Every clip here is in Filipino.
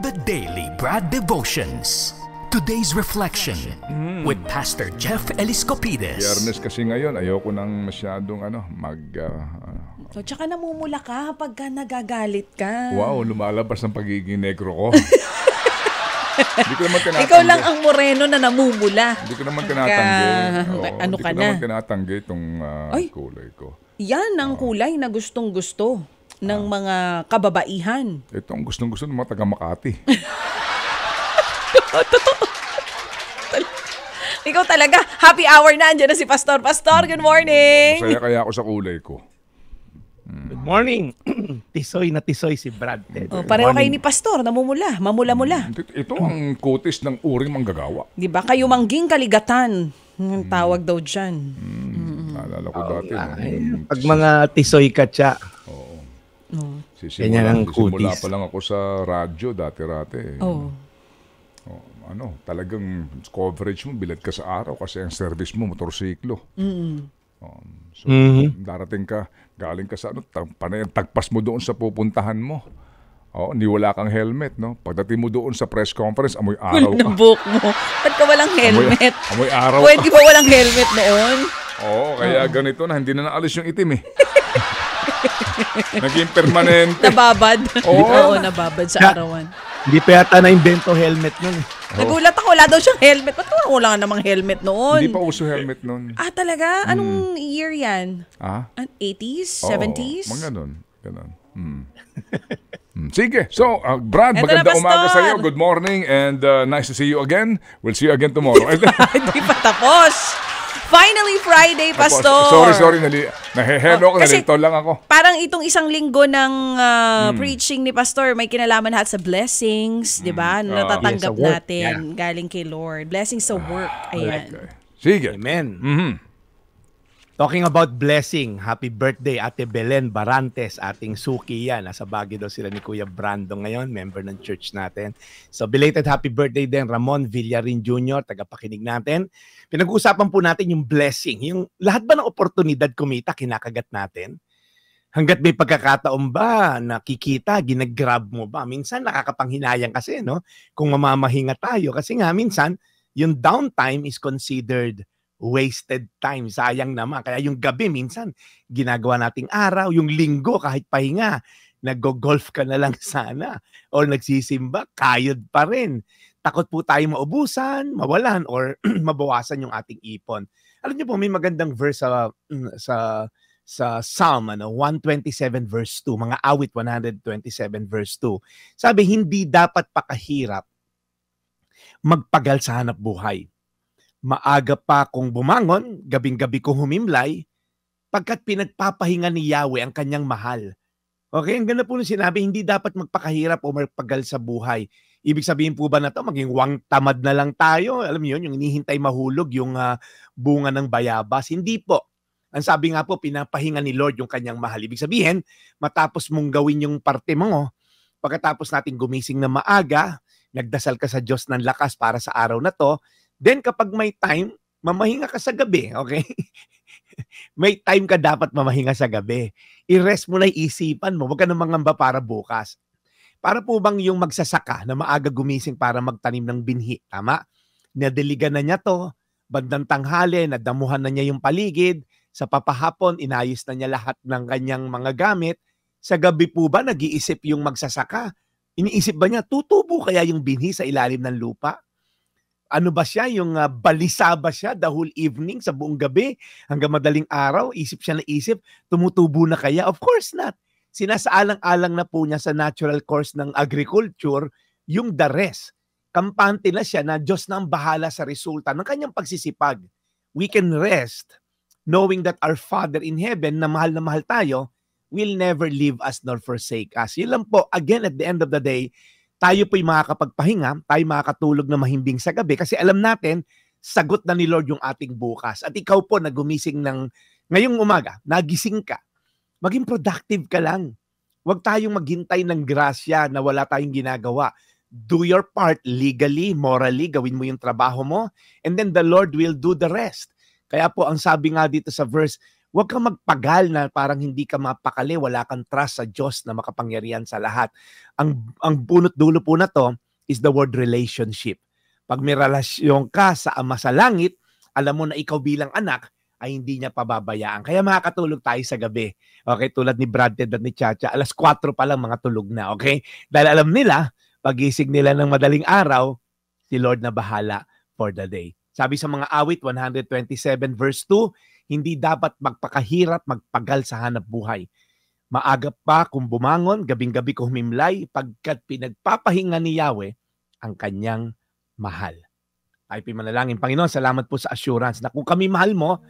The Daily Brad Devotions. Today's reflection with Pastor Jeff Eliscopides. Biyernes kasi ngayon, ayoko nang masyadong So, tsaka namumula ka pagka nagagalit ka. Wow, lumalabas ang pagiging negro ko. Hindi ko naman tinatanggi. Ikaw lang ang moreno na namumula. Hindi ko naman tinatanggi. Ano ka na? Hindi ko naman tinatanggi itong kulay ko. Yan ang kulay na gustong-gusto ng mga kababaihan. Ito ang gustong-gusto ng mga taga Makati. Totoo. Ikaw talaga. Happy hour na. Andiyan na si Pastor. Pastor, good morning. Masaya kaya ako sa kulay ko. Good morning. Tisoy na tisoy si Brad. Pareho kayo ni Pastor. Namumula. Mamula-mula. Ito ang kutis ng uring manggagawa. Di ba? Kayo mangging kaligatan. Ang tawag daw dyan. Naalala ko dati. Pag mga tisoy katsa. Ganyan ang kutis. Simula pa lang ako sa radyo dati-rati. Talagang coverage mo, bilad ka sa araw kasi ang service mo, motorsiklo. So, darating ka, galing ka sa panay ang tagpas mo doon sa pupuntahan mo. Ni wala kang helmet, no? Pagdating mo doon sa press conference, amoy araw ka. Buhok mo. Ba't ka walang helmet? Amoy araw ka. Pwede ba walang helmet noon? Kaya ganito na, hindi na naalis yung itim eh. Naging permanente. Nababad. Oo, nababad sa arawan. Hindi pa yata na-invento helmet nun. Nagulat ako, wala daw siyang helmet. Ba't wala nga namang helmet noon? Hindi pa uso helmet noon. Talaga? Anong year yan? 80s? 70s? Mga ganun. Sige. So, Brad, Eto maganda na, umaga Pastor. sa iyo. Good morning and nice to see you again. We'll see you again tomorrow. Hindi pa tapos. Finally, Friday, Pastor. Sorry. Nahehelo ako. Nalito lang ako. Parang itong isang linggo ng preaching ni Pastor, may kinalaman lahat sa blessings, di ba? Natatanggap natin galing kay Lord. Blessings sa work. Ayan. Okay. Sige. Amen. Talking about blessing, happy birthday Ate Belen Barantes, ating suki yan. Nasa Baguio daw sila ni Kuya Brando ngayon, member ng church natin. So belated happy birthday din Ramon Villarin Jr., tagapakinig natin. Pinag-uusapan po natin yung blessing. Yung lahat ba ng oportunidad kumita, kinakagat natin? Hanggat may pagkakataon ba, nakikita, ginagrab mo ba? Minsan nakakapanghinayang kasi, no? Kung mamamahinga tayo. Kasi nga, minsan, yung downtime is considered wasted time. Sayang naman. Kaya yung gabi, minsan, ginagawa nating araw. Yung linggo, kahit pahinga, nag-golf ka na lang sana. O nagsisimba, kayod pa rin. Takot po tayo maubusan, mawalan, or mabawasan yung ating ipon. Alam niyo po, may magandang verse sa Psalm 127 verse 2, mga awit 127 verse 2. Sabi, hindi dapat pakahirap magpagal sa hanap buhay. Maaga pa kung bumangon, gabing-gabi kung humimlay, pagkat pinagpapahinga ni Yahweh ang kanyang mahal. Okay, ang ganda po nung sinabi, hindi dapat magpakahirap o magpagal sa buhay. Ibig sabihin po ba na ito, maging wang tamad na lang tayo? Alam niyo yun, yung inihintay mahulog, yung bunga ng bayabas. Hindi po. Ang sabi nga po, pinapahinga ni Lord yung kanyang mahal. Ibig sabihin, matapos mong gawin yung parte mo, pagkatapos natin gumising na maaga, nagdasal ka sa Diyos ng lakas para sa araw na to, then kapag may time, mamahinga ka sa gabi, okay? May time ka dapat mamahinga sa gabi. I-rest mo na isipan mo, huwag ka na mangamba para bukas. Para po bang yung magsasaka na maaga gumising para magtanim ng binhi, tama? Nadiligan na niya to, bandang tanghali, nadamuhan na niya yung paligid, sa papahapon, inayos na niya lahat ng kanyang mga gamit. Sa gabi po ba, nag-iisip yung magsasaka? Iniisip ba niya, tutubo kaya yung binhi sa ilalim ng lupa? Ano ba siya? Yung balisa ba siya the whole evening sa buong gabi hanggang madaling araw? Isip siya na isip, tumutubo na kaya? Of course not. Sinasaalang-alang na po niya sa natural course ng agriculture yung the rest. Kampante na siya na Diyos na ang bahala sa resulta ng kanyang pagsisipag. We can rest knowing that our Father in heaven na mahal tayo will never leave us nor forsake us. Yun lang po, again, at the end of the day, tayo po'y makakapagpahinga, tayo makakatulog na mahimbing sa gabi kasi alam natin, sagot na ni Lord yung ating bukas. At ikaw po na gumising ngayong umaga, nagising ka, maging productive ka lang. Huwag tayong maghintay ng grasya na wala tayong ginagawa. Do your part legally, morally, gawin mo yung trabaho mo, and then the Lord will do the rest. Kaya po ang sabi nga dito sa verse, Huwag kang magpagal na parang hindi ka mapakali, wala kang trust sa Diyos na makapangyarihan sa lahat. Ang bunot dulo po na to is the word relationship. Pag may relasyon ka sa Ama sa Langit, alam mo na ikaw bilang anak ay hindi niya pababayaan. Kaya makakatulog tayo sa gabi. Okay, tulad ni Brad Ted at ni Chacha, alas 4 pa lang mga tulog na. Okay? Dahil alam nila, pagising nila ng madaling araw, si Lord na bahala for the day. Sabi sa mga awit 127 verse 2, hindi dapat magpakahirap, magpagal sa hanap buhay. Maaga pa kung bumangon, gabing-gabi kung humimlay, pagkat pinagpapahinga ni Yahweh ang kanyang mahal. Ay pimanalangin, Panginoon, salamat po sa assurance na kung kami mahal mo,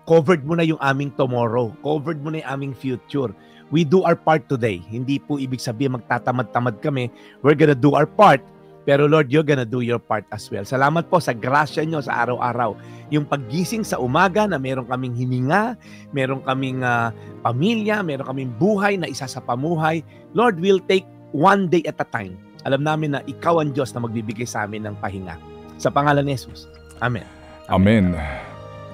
covered mo na yung aming tomorrow, covered mo na yung aming future. We do our part today. Hindi po ibig sabihin magtatamad-tamad kami. We're gonna do our part. Pero Lord, you're gonna do your part as well. Salamat po sa grasya nyo sa araw-araw. Yung paggising sa umaga na meron kaming hininga, meron kaming pamilya, meron kaming buhay na isa sa pamuhay. Lord, we'll take one day at a time. Alam namin na ikaw ang Diyos na magbibigay sa amin ng pahinga. Sa pangalan ni Jesus. Amen. Amen.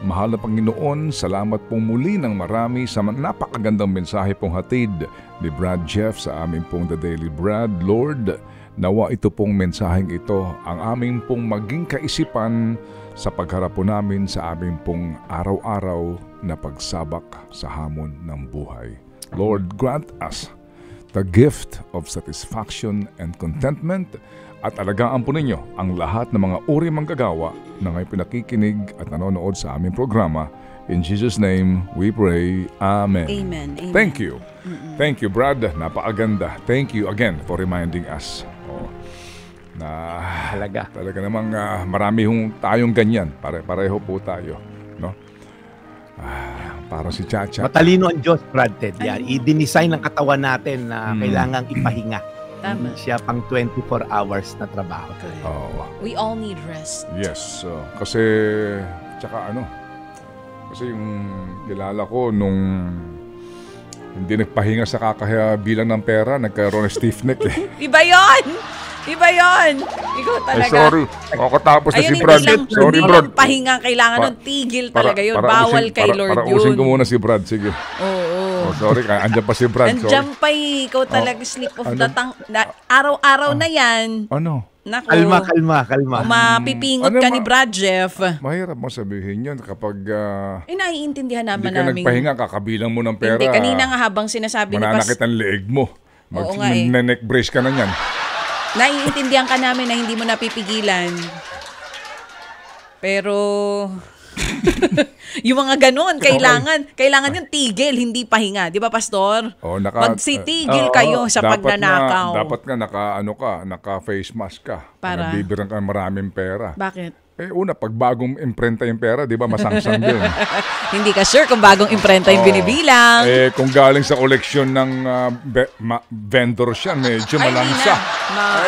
Mahal na Panginoon, salamat pong muli ng marami sa napakagandang mensahe pong hatid ni Brad Jeff sa aming pong The Daily Brad. Lord, nawa ito pong mensaheng ito ang aming pong maging kaisipan sa pagharap po namin sa aming pong araw-araw na pagsabak sa hamon ng buhay. Lord, grant us the gift of satisfaction and contentment at alagaan po ninyo ang lahat ng mga uri manggagawa na ngay pinakikinig at nanonood sa aming programa. In Jesus' name, we pray. Amen. Amen. Amen. Thank you. Thank you, Brad. Napakaganda. Thank you again for reminding us. Na talaga namang marami tayong ganyan. Pareho po tayo. No? Parang si Chacha. Matalino ang Diyos, Brad Ted. Yan. I-design ng katawan natin na kailangang ipahinga. Tama. Siya pang 24 hours na trabaho. Oh. We all need rest. Yes. Kasi, kasi yung kilala ko nung hindi nagpahinga sa kakabilang ng pera, nagkaroon ng stiff neck eh. Iba yun! Ikaw talaga. Sorry. Katapos na si Brad. Sorry, hindi Brad. Hindi pahinga, kailangan nun. Tigil talaga yun. Bawal kay Lord yun. Parausin ko muna si Brad. Sige. Oo. Sorry, andyan pa si Brad. Andyan pa ikaw talaga slip of the tongue. Araw-araw na yan. Ano? Naku. Kalma. Mapipingot ka ni Brad Jeff. Mahirap mo sabihin yun kapag naiintindihan naman hindi ka namin. nagpahinga, kakabilang mo ng pera. Hindi, kanina nga habang sinasabi ni mananakit ang leeg mo. Neck brace ka na yan. Naiintindihan ka namin na hindi mo napipigilan. Pero yung mga ganun, kailangan yung tigil, hindi pahinga. Di ba, Pastor? Magsitigil kayo sa pagnanakaw. Dapat nga naka-face mask ka. Para? Bibirang ka maraming pera. Bakit? Una, pag bagong imprenta yung pera, di ba, masangsang din. Hindi ka sure kung bagong imprenta yung binibilang. Kung galing sa koleksyon ng vendors yan, medyo malangsa.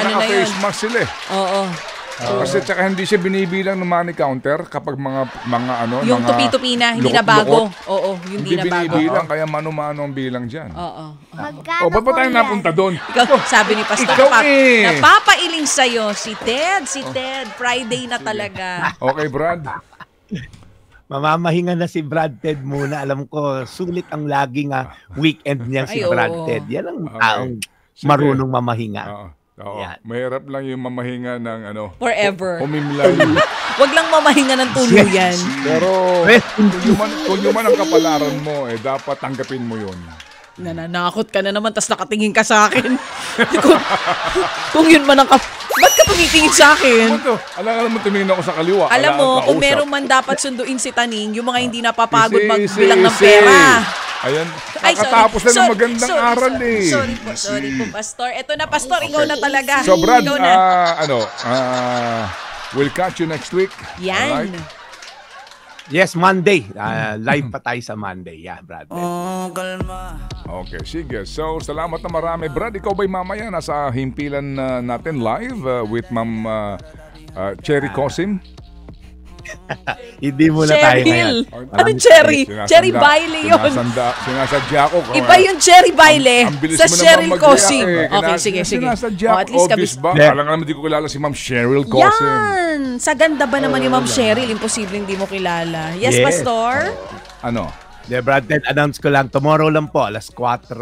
Naka-face mask sila eh. Oo. Kasi tsaka hindi siya binibilang ng money counter kapag mga yung tupi-tupi na, hindi na bago. Oo, hindi na bago. Hindi binibilang, kaya mano-mano ang bilang dyan. Oo. Ba't ba tayo napunta doon? Ikaw, sabi ni Pastor, napapailing sa'yo si Ted. Friday na talaga. Okay, Brad. Mamamahinga na si Brad Ted muna. Alam ko, sulit ang laging weekend niya si Brad Ted. Yan ang taong marunong mamahinga. Mahirap lang yung mamahinga ng forever. Humimlay. Wag lang mamahinga ng tuluyan. Pero kung yun man ang kapalaran mo, dapat tanggapin mo yun. Nananakot ka na naman, tas nakatingin ka sa akin. Kung yun man ang ba't ka tumitingin sa akin? Alam mo, tumingin ako sa kaliwa. Alam mo, kung meron man dapat sunduin si Taning, yung mga hindi napapagod magbilang ng pera. Ayan, nakatapos na ng magandang aral eh. Sorry po, Pastor. Eto na, Pastor, ikaw na talaga. So, Brad, we'll catch you next week. Yan. Alright? Yes, Monday. Live pa tayo sa Monday. Yeah, Brad. Okay, sige. So, salamat na marami. Brad, ikaw ba'y mamaya nasa himpilan natin live with Ma'am Cherry Cosim? Hindi muna tayo ngayon. Anong cherry? Cherry Baile yun. Sinasadya ko. Iba yung Cherry Baile sa Cheryl Cosim. Okay, sige. Sinasadya ko. Obvious ba? Alam nga naman di ko kilala si Ma'am Cheryl Cosim. Yan! Sa ganda ba naman ni Ma'am Cheryl? Imposible hindi mo kilala. Yes, Pastor? Brad Ted, announce ko lang, tomorrow lang po, alas 4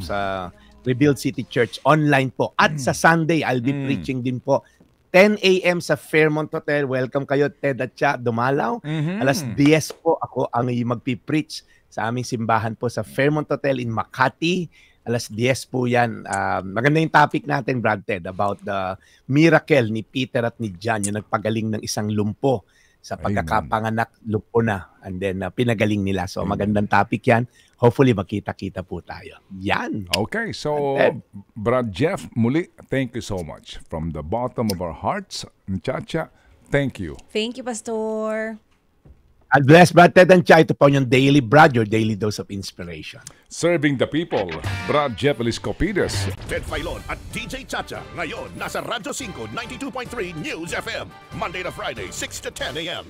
sa Rebuild City Church, online po. At sa Sunday, I'll be preaching din po. 10 a.m. sa Fairmont Hotel. Welcome kayo, Ted at Cha, dumalaw. Alas 10 po, ako ang magpipreach sa aming simbahan po sa Fairmont Hotel in Makati. Alas 10 po yan. Maganda yung topic natin, Brad Ted, about the miracle ni Peter at ni John, yung nagpagaling ng isang lumpo sa pagkakapanganak, lumpo na. And then, pinagaling nila. So, magandang topic yan. Hopefully, makita-kita po tayo. Yan. Okay, so, Brad Jeff, muli, thank you so much. From the bottom of our hearts, Chacha, thank you. Thank you, Pastor. God bless, Brad Ted and Cha. Ito po yung Daily Brad, your daily dose of inspiration. Serving the people, Brad Jeff Eliscopides. Ted Filon at DJ Chacha. Ngayon, nasa Radyo 5, 92.3 News FM. Monday to Friday, 6 to 10 a.m.